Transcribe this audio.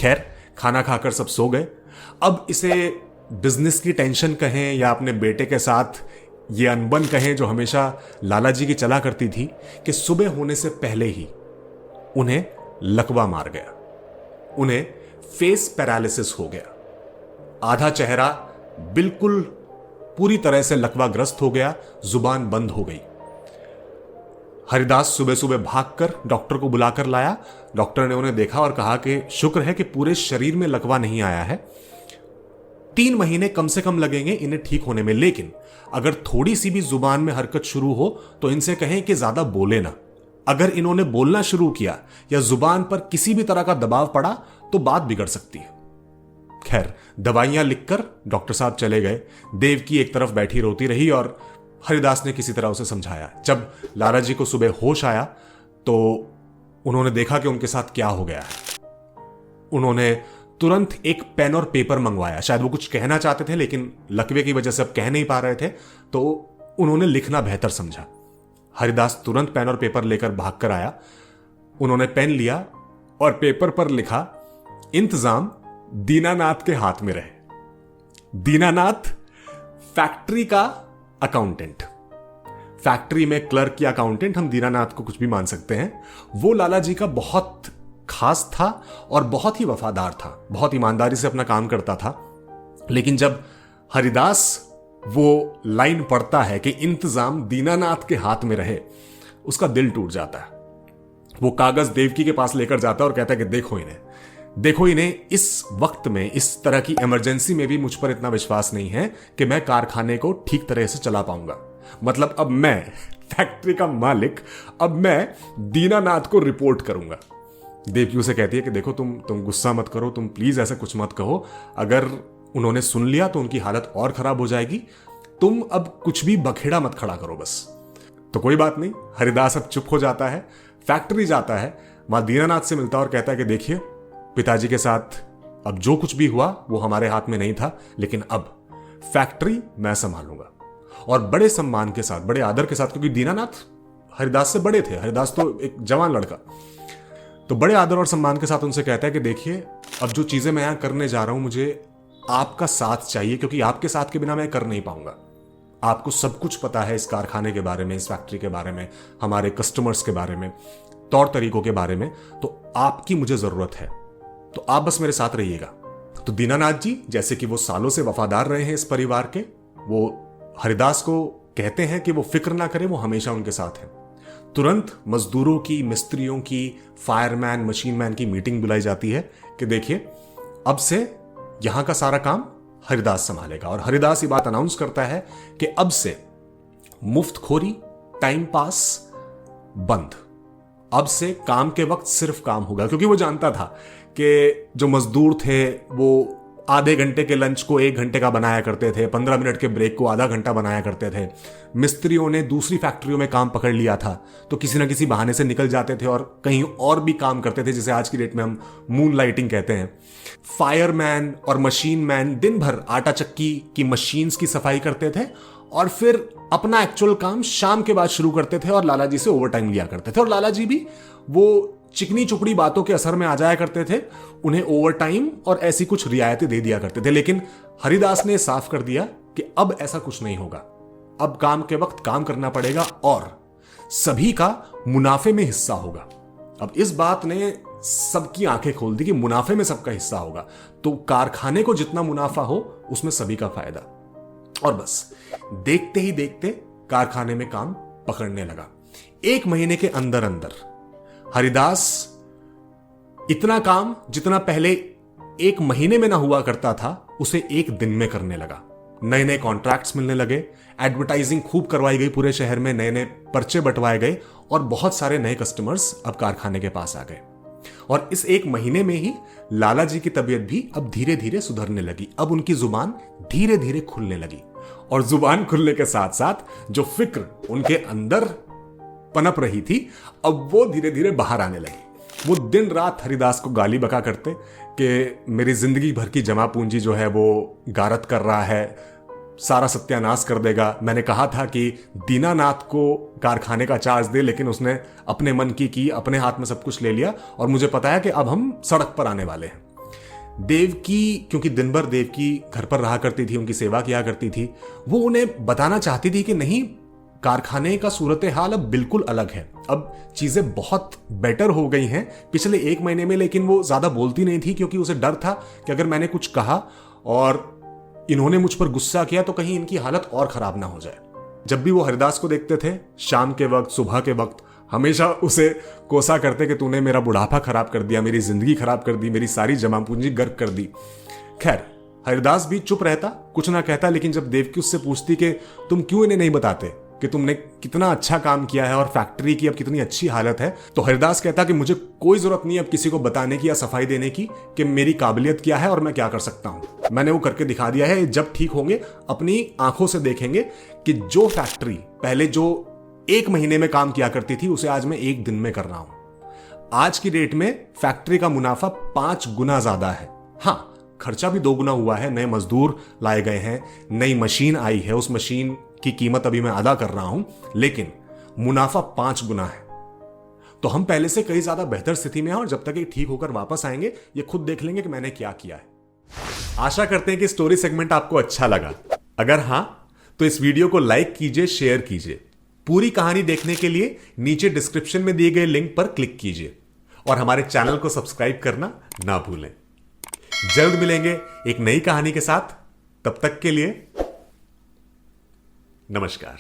खैर, खाना खाकर सब सो गए। अब इसे बिजनेस की टेंशन कहें या अपने बेटे के साथ ये अनबन कहें जो हमेशा लाला जी की चला करती थी, कि सुबह होने से पहले ही उन्हें लकवा मार गया। उन्हें फेस पैरालिसिस हो गया। आधा चेहरा बिल्कुल पूरी तरह से लकवाग्रस्त हो गया, जुबान बंद हो गई। हरिदास सुबह सुबह भागकर डॉक्टर को बुलाकर लाया। डॉक्टर ने उन्हें देखा और कहा कि शुक्र है कि पूरे शरीर में लकवा नहीं आया है, 3 महीने कम से कम लगेंगे इन्हें ठीक होने में, लेकिन अगर थोड़ी सी भी जुबान में हरकत शुरू हो तो इनसे कहें कि ज्यादा बोले ना। अगर इन्होंने बोलना शुरू किया या जुबान पर किसी भी तरह का दबाव पड़ा तो बात बिगड़ सकती है। खैर, दवाइयां लिखकर डॉक्टर साहब चले गए। देवकी एक तरफ बैठी रोती रही और हरिदास ने किसी तरह उसे समझाया। जब लाला जी को सुबह होश आया तो उन्होंने देखा कि उनके साथ क्या हो गया है। उन्होंने तुरंत एक पेन और पेपर मंगवाया। शायद वो कुछ कहना चाहते थे लेकिन लकवे की वजह से अब कह नहीं पा रहे थे, तो उन्होंने लिखना बेहतर समझा। हरिदास तुरंत पेन और पेपर लेकर भागकर आया। उन्होंने पेन लिया और पेपर पर लिखा, इंतजाम दीनानाथ के हाथ में रहे। दीनानाथ फैक्ट्री का अकाउंटेंट, फैक्ट्री में क्लर्क या अकाउंटेंट, हम दीनानाथ को कुछ भी मान सकते हैं। वो लाला जी का बहुत खास था और बहुत ही वफादार था, बहुत ईमानदारी से अपना काम करता था। लेकिन जब हरिदास वो लाइन पढ़ता है कि इंतजाम दीनानाथ के हाथ में रहे, उसका दिल टूट जाता है। वो कागज देवकी के पास लेकर जाता है और कहता है कि देखो इन्हें इस वक्त में, इस तरह की इमरजेंसी में भी मुझ पर इतना विश्वास नहीं है कि मैं कारखाने को ठीक तरह से चला पाऊंगा। मतलब अब मैं फैक्ट्री का मालिक, अब मैं दीनानाथ को रिपोर्ट करूंगा। देवकी उसे कहती है कि देखो तुम गुस्सा मत करो, तुम प्लीज ऐसा कुछ मत कहो। अगर उन्होंने सुन लिया तो उनकी हालत और खराब हो जाएगी। तुम अब कुछ भी बखेड़ा मत खड़ा करो बस। तो कोई बात नहीं, हरिदास अब चुप हो जाता है, फैक्ट्री जाता है, वहां दीनानाथ से मिलता है और कहता है कि देखिए, पिताजी के साथ अब जो कुछ भी हुआ वो हमारे हाथ में नहीं था, लेकिन अब फैक्ट्री मैं संभालूंगा। और बड़े सम्मान के साथ, बड़े आदर के साथ, क्योंकि दीनानाथ हरिदास से बड़े थे, हरिदास तो एक जवान लड़का, तो बड़े आदर और सम्मान के साथ उनसे कहता है कि देखिए, अब जो चीजें मैं यहां करने जा रहा हूं, मुझे आपका साथ चाहिए, क्योंकि आपके साथ के बिना मैं कर नहीं पाऊंगा। आपको सब कुछ पता है इस कारखाने के बारे में, इस फैक्ट्री के बारे में, हमारे कस्टमर्स के बारे में, तौर तरीकों के बारे में, तो आपकी मुझे जरूरत है, तो आप बस मेरे साथ रहिएगा। तो दीनानाथ जी, जैसे कि वो सालों से वफादार रहे हैं इस परिवार के, वो हरिदास को कहते हैं कि वो फिक्र ना करे, वो हमेशा उनके साथ है। तुरंत मजदूरों की, मिस्त्रियों की, फायरमैन, मशीन मैन की मीटिंग बुलाई जाती है कि देखिए, अब से यहां का सारा काम हरिदास संभालेगा। और हरिदास ये बात अनाउंस करता है कि अब से मुफ्तखोरी, टाइम पास बंद। अब से काम के वक्त सिर्फ काम होगा, क्योंकि वो जानता था कि जो मजदूर थे वो आधे घंटे के लंच को 1 घंटे का बनाया करते थे, 15 मिनट के ब्रेक को आधा घंटा बनाया करते थे। मिस्त्रियों ने दूसरी फैक्ट्रियों में काम पकड़ लिया था, तो किसी ना किसी बहाने से निकल जाते थे और कहीं और भी काम करते थे, जिसे आज की डेट में हम मून लाइटिंग कहते हैं। फायरमैन और मशीन मैन दिन भर आटा चक्की की मशीन्स की सफाई करते थे और फिर अपना एक्चुअल काम शाम के बाद शुरू करते थे और लाला जी से ओवर टाइम लिया करते थे। और लाला जी भी वो चिकनी चुपड़ी बातों के असर में आ जाया करते थे, उन्हें ओवर टाइम और ऐसी कुछ रियायतें दे दिया करते थे। लेकिन हरिदास ने साफ कर दिया कि अब ऐसा कुछ नहीं होगा, अब काम के वक्त काम करना पड़ेगा और सभी का मुनाफे में हिस्सा होगा। अब इस बात ने सबकी आंखें खोल दी कि मुनाफे में सबका हिस्सा होगा, तो कारखाने को जितना मुनाफा हो उसमें सभी का फायदा। और बस देखते ही देखते कारखाने में काम पकड़ने लगा। 1 महीने के अंदर अंदर हरिदास इतना काम जितना पहले 1 महीने में ना हुआ करता था, उसे 1 दिन में करने लगा। नए नए कॉन्ट्रैक्ट्स मिलने लगे, एडवर्टाइजिंग खूब करवाई गई पूरे शहर में, नए नए पर्चे बंटवाए गए और बहुत सारे नए कस्टमर्स अब कारखाने के पास आ गए। और इस 1 महीने में ही लाला जी की तबीयत भी अब धीरे धीरे सुधरने लगी। अब उनकी जुबान धीरे धीरे खुलने लगी और जुबान खुलने के साथ साथ जो फिक्र उनके अंदर पनप रही थी, अब वो धीरे धीरे बाहर आने लगी। वो दिन रात हरिदास को गाली बका करते कि मेरी जिंदगी भर की जमा पूंजी जो है वो गारत कर रहा है, सारा सत्यानाश कर देगा। मैंने कहा था कि दीनानाथ को कारखाने का चार्ज दे, लेकिन उसने अपने मन की अपने हाथ में सब कुछ ले लिया और मुझे पता है कि अब हम सड़क पर आने वाले हैं। देवकी, क्योंकि दिन भर देवकी घर पर रहा करती थी, उनकी सेवा किया करती थी, वो उन्हें बताना चाहती थी कि नहीं, कारखाने का सूरत हाल अब बिल्कुल अलग है, अब चीजें बहुत बेटर हो गई हैं पिछले 1 महीने में। लेकिन वो ज्यादा बोलती नहीं थी क्योंकि उसे डर था कि अगर मैंने कुछ कहा और इन्होंने मुझ पर गुस्सा किया तो कहीं इनकी हालत और खराब ना हो जाए। जब भी वो हरिदास को देखते थे, शाम के वक्त, सुबह के वक्त, हमेशा उसे कोसा करते कि तूने मेरा बुढ़ापा खराब कर दिया, मेरी जिंदगी खराब कर दी, मेरी सारी जमा पूंजी गर्क कर दी। खैर, हरिदास भी चुप रहता, कुछ ना कहता। लेकिन जब देवकी उससे पूछती कि तुम क्यों इन्हें नहीं बताते कि तुमने कितना अच्छा काम किया है और फैक्ट्री की अब कितनी अच्छी हालत है, तो हरिदास कहता कि मुझे कोई जरूरत नहीं अब किसी को बताने की या सफाई देने की कि मेरी काबिलियत क्या है और मैं क्या कर सकता हूं। मैंने वो करके दिखा दिया है। जब ठीक होंगे अपनी आंखों से देखेंगे कि जो फैक्ट्री पहले जो 1 महीने में काम किया करती थी उसे आज मैं 1 दिन में कर रहा हूं। आज की डेट में फैक्ट्री का मुनाफा 5 गुना ज्यादा है। हाँ, खर्चा भी 2 गुना हुआ है, नए मजदूर लाए गए हैं, नई मशीन आई है, उस मशीन की कीमत अभी मैं अदा कर रहा हूं, लेकिन मुनाफा 5 गुना है। तो हम पहले से कई ज्यादा बेहतर स्थिति में हैं और जब तक ये ठीक होकर वापस आएंगे ये खुद देख लेंगे कि मैंने क्या किया है। आशा करते हैं कि स्टोरी सेगमेंट आपको अच्छा लगा। अगर हां तो इस वीडियो को लाइक कीजिए, शेयर कीजिए। पूरी कहानी देखने के लिए नीचे डिस्क्रिप्शन में दिए गए लिंक पर क्लिक कीजिए और हमारे चैनल को सब्सक्राइब करना ना भूलें। जल्द मिलेंगे एक नई कहानी के साथ। तब तक के लिए नमस्कार।